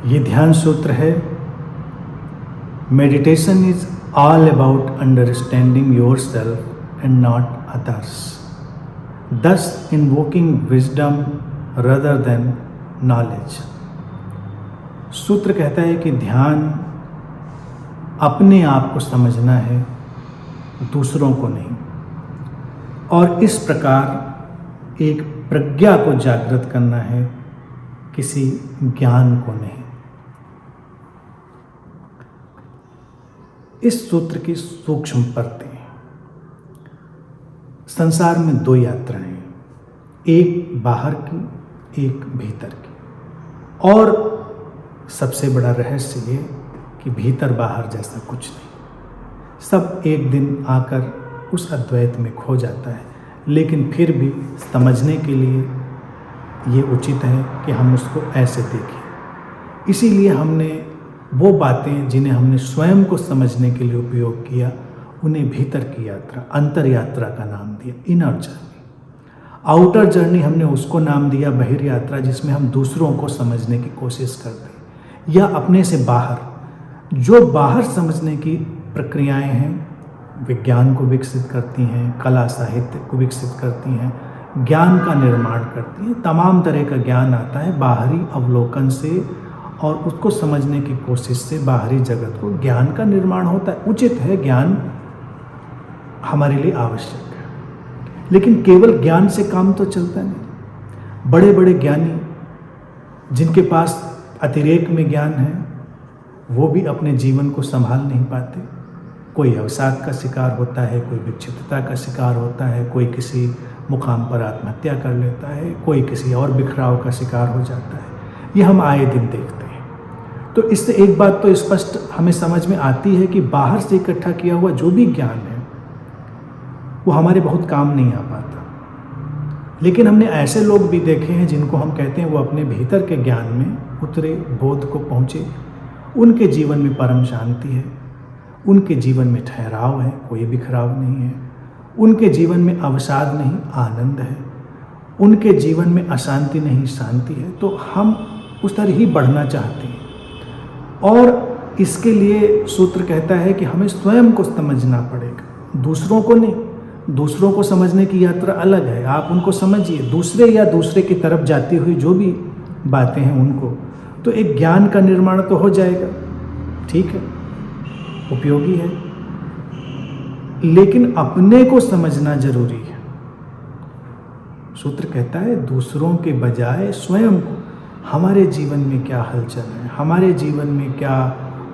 ये ध्यान सूत्र है, meditation is all about understanding your self and not others, thus invoking wisdom rather than knowledge। सूत्र कहता है कि ध्यान अपने आप को समझना है, दूसरों को नहीं, और इस प्रकार एक प्रज्ञा को जागृत करना है, किसी ज्ञान को नहीं। इस सूत्र की सूक्ष्म परतें। संसार में दो यात्राएं हैं, एक बाहर की, एक भीतर की, और सबसे बड़ा रहस्य ये कि भीतर बाहर जैसा कुछ नहीं, सब एक दिन आकर उस अद्वैत में खो जाता है। लेकिन फिर भी समझने के लिए ये उचित है कि हम उसको ऐसे देखें। इसीलिए हमने वो बातें जिन्हें हमने स्वयं को समझने के लिए उपयोग किया, उन्हें भीतर की यात्रा, अंतर यात्रा का नाम दिया, इनर जर्नी। आउटर जर्नी हमने उसको नाम दिया बहिर यात्रा, जिसमें हम दूसरों को समझने की कोशिश करते हैं, या अपने से बाहर, जो बाहर समझने की प्रक्रियाएं हैं, विज्ञान को विकसित करती हैं, कला साहित्य को विकसित करती हैं, ज्ञान का निर्माण करती हैं। तमाम तरह का ज्ञान आता है बाहरी अवलोकन से, और उसको समझने की कोशिश से बाहरी जगत को ज्ञान का निर्माण होता है। उचित है, ज्ञान हमारे लिए आवश्यक है, लेकिन केवल ज्ञान से काम तो चलता नहीं। बड़े बड़े ज्ञानी जिनके पास अतिरेक में ज्ञान है, वो भी अपने जीवन को संभाल नहीं पाते। कोई अवसाद का शिकार होता है, कोई विक्षिप्तता का शिकार होता है, कोई किसी मुकाम पर आत्महत्या कर लेता है, कोई किसी और बिखराव का शिकार हो जाता है। ये हम आए दिन देखते हैं। तो इससे एक बात तो स्पष्ट हमें समझ में आती है कि बाहर से इकट्ठा किया हुआ जो भी ज्ञान है वो हमारे बहुत काम नहीं आ पाता। लेकिन हमने ऐसे लोग भी देखे हैं जिनको हम कहते हैं वो अपने भीतर के ज्ञान में उतरे, बोध को पहुँचे, उनके जीवन में परम शांति है, उनके जीवन में ठहराव है, कोई बिखराव नहीं है, उनके जीवन में अवसाद नहीं, आनंद है, उनके जीवन में अशांति नहीं, शांति है। तो हम उस तरह ही बढ़ना चाहते हैं, और इसके लिए सूत्र कहता है कि हमें स्वयं को समझना पड़ेगा, दूसरों को नहीं। दूसरों को समझने की यात्रा अलग है, आप उनको समझिए, दूसरे या दूसरे की तरफ जाती हुई जो भी बातें हैं उनको, तो एक ज्ञान का निर्माण तो हो जाएगा, ठीक है, उपयोगी है, लेकिन अपने को समझना जरूरी है। सूत्र कहता है दूसरों के बजाय स्वयं को, हमारे जीवन में क्या हलचल है, हमारे जीवन में क्या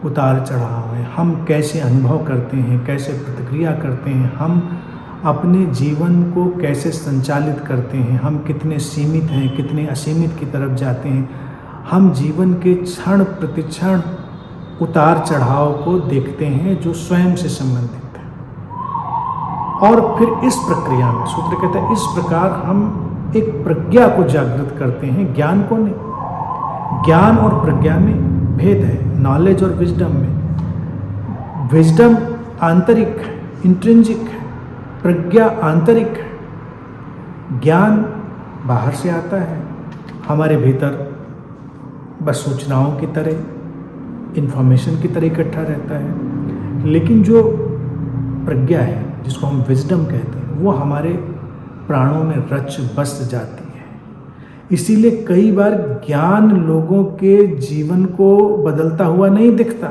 उतार चढ़ाव है, हम कैसे अनुभव करते हैं, कैसे प्रतिक्रिया करते हैं, हम अपने जीवन को कैसे संचालित करते हैं, हम कितने सीमित हैं, कितने असीमित की तरफ जाते हैं, हम जीवन के क्षण प्रतिक्षण उतार चढ़ाव को देखते हैं जो स्वयं से संबंधित है। और फिर इस प्रक्रिया में सूत्र कहता है इस प्रकार हम एक प्रज्ञा को जागृत करते हैं, ज्ञान को नहीं। ज्ञान और प्रज्ञा में भेद है, नॉलेज और विजडम में। विजडम आंतरिक है, इंट्रिंसिक है, प्रज्ञा आंतरिक है। ज्ञान बाहर से आता है, हमारे भीतर बस सूचनाओं की तरह, इंफॉर्मेशन की तरह इकट्ठा रहता है। लेकिन जो प्रज्ञा है, जिसको हम विजडम कहते हैं, वो हमारे प्राणों में रच बस जाती है। इसीलिए कई बार ज्ञान लोगों के जीवन को बदलता हुआ नहीं दिखता।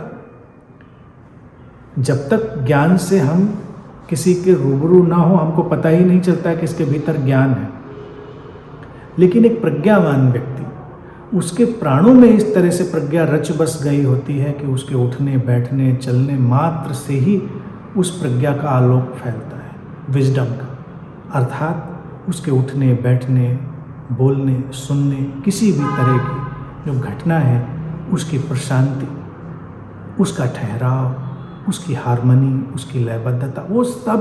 जब तक ज्ञान से हम किसी के रूबरू ना हो, हमको पता ही नहीं चलता कि इसके भीतर ज्ञान है। लेकिन एक प्रज्ञावान व्यक्ति, उसके प्राणों में इस तरह से प्रज्ञा रच बस गई होती है कि उसके उठने, बैठने, चलने मात्र से ही उस प्रज्ञा का आलोक फैलता है, विजडम का। अर्थात उसके उठने, बैठने, बोलने, सुनने, किसी भी तरह की जो घटना है, उसकी प्रशांति, उसका ठहराव, उसकी हार्मनी, उसकी लयबद्धता, वो सब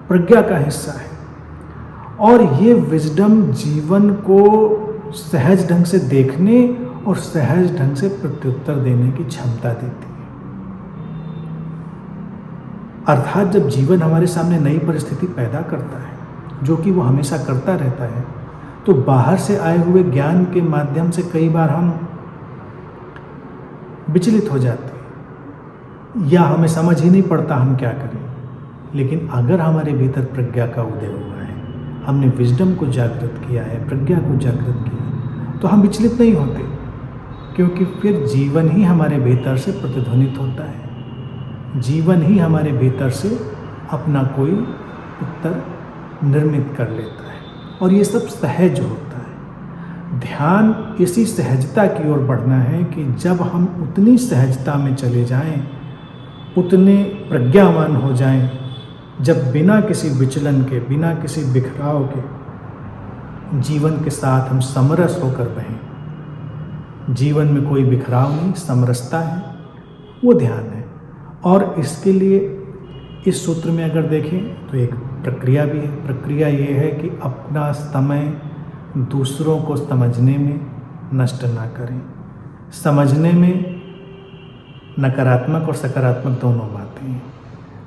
प्रज्ञा का हिस्सा है। और ये विजडम जीवन को सहज ढंग से देखने और सहज ढंग से प्रत्युत्तर देने की क्षमता देती है। अर्थात जब जीवन हमारे सामने नई परिस्थिति पैदा करता है, जो कि वो हमेशा करता रहता है, तो बाहर से आए हुए ज्ञान के माध्यम से कई बार हम विचलित हो जाती है या हमें समझ ही नहीं पड़ता हम क्या करें। लेकिन अगर हमारे भीतर प्रज्ञा का उदय हुआ है, हमने विजडम को जागृत किया है, प्रज्ञा को जागृत किया है, तो हम विचलित नहीं होते, क्योंकि फिर जीवन ही हमारे भीतर से प्रतिध्वनित होता है, जीवन ही हमारे भीतर से अपना कोई उत्तर निर्मित कर लेता है और ये सब सहज होता है। ध्यान इसी सहजता की ओर बढ़ना है कि जब हम उतनी सहजता में चले जाएं, उतने प्रज्ञावान हो जाएं, जब बिना किसी विचलन के, बिना किसी बिखराव के जीवन के साथ हम समरस होकर बहें। जीवन में कोई बिखराव नहीं, समरसता है, वो ध्यान है। और इसके लिए इस सूत्र में अगर देखें तो एक प्रक्रिया भी है। प्रक्रिया ये है कि अपना समय दूसरों को समझने में नष्ट ना करें। समझने में नकारात्मक और सकारात्मक दोनों बातें हैं।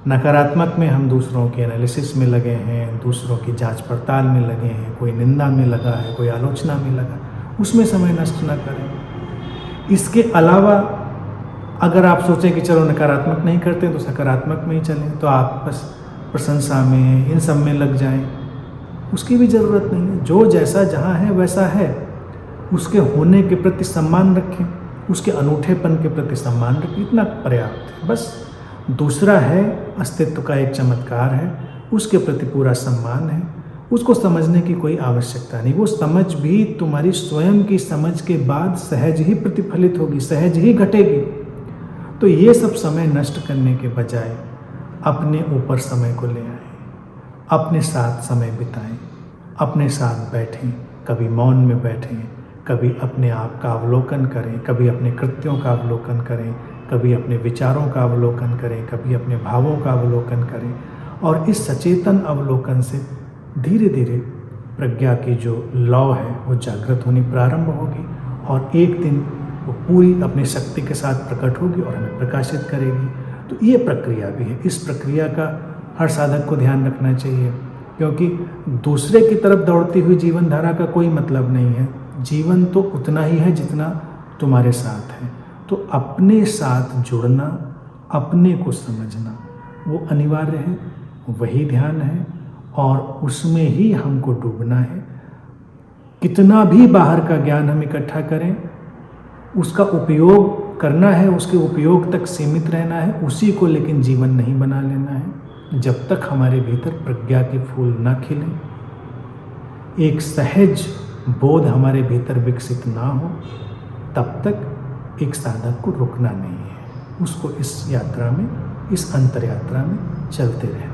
नकारात्मक में हम दूसरों के एनालिसिस में लगे हैं, दूसरों की जांच पड़ताल में लगे हैं, कोई निंदा में लगा है, कोई आलोचना में लगा, उसमें समय नष्ट ना करें। इसके अलावा अगर आप सोचें कि चलो नकारात्मक नहीं करते तो सकारात्मक में ही चलें, तो आप बस प्रशंसा में, इन सब में लग जाएं, उसकी भी ज़रूरत नहीं है। जो जैसा जहाँ है वैसा है, उसके होने के प्रति सम्मान रखें, उसके अनूठेपन के प्रति सम्मान रखें, इतना पर्याप्त है। बस दूसरा है अस्तित्व का एक चमत्कार है, उसके प्रति पूरा सम्मान है, उसको समझने की कोई आवश्यकता नहीं। वो समझ भी तुम्हारी स्वयं की समझ के बाद सहज ही प्रतिफलित होगी, सहज ही घटेगी। तो ये सब समय नष्ट करने के बजाय अपने ऊपर समय को ले आएं, अपने साथ समय बिताएं, अपने साथ बैठें, कभी मौन में बैठें, कभी अपने आप का अवलोकन करें, कभी अपने कृत्यों का अवलोकन करें, कभी अपने विचारों का अवलोकन करें, कभी अपने भावों का अवलोकन करें। और इस सचेतन अवलोकन से धीरे धीरे प्रज्ञा की जो लौ है वो जागृत होनी प्रारंभ होगी और एक दिन वो पूरी अपनी शक्ति के साथ प्रकट होगी और हमें प्रकाशित करेगी। तो ये प्रक्रिया भी है। इस प्रक्रिया का हर साधक को ध्यान रखना चाहिए, क्योंकि दूसरे की तरफ दौड़ती हुई जीवन धारा का कोई मतलब नहीं है। जीवन तो उतना ही है जितना तुम्हारे साथ है। तो अपने साथ जुड़ना, अपने को समझना वो अनिवार्य है, वही ध्यान है और उसमें ही हमको डूबना है। कितना भी बाहर का ज्ञान हम इकट्ठा करें, उसका उपयोग करना है, उसके उपयोग तक सीमित रहना है, उसी को लेकिन जीवन नहीं बना लेना है। जब तक हमारे भीतर प्रज्ञा के फूल न खिलें, एक सहज बोध हमारे भीतर विकसित ना हो, तब तक एक साधक को रुकना नहीं है। उसको इस यात्रा में, इस अंतर यात्रा में चलते रहना है।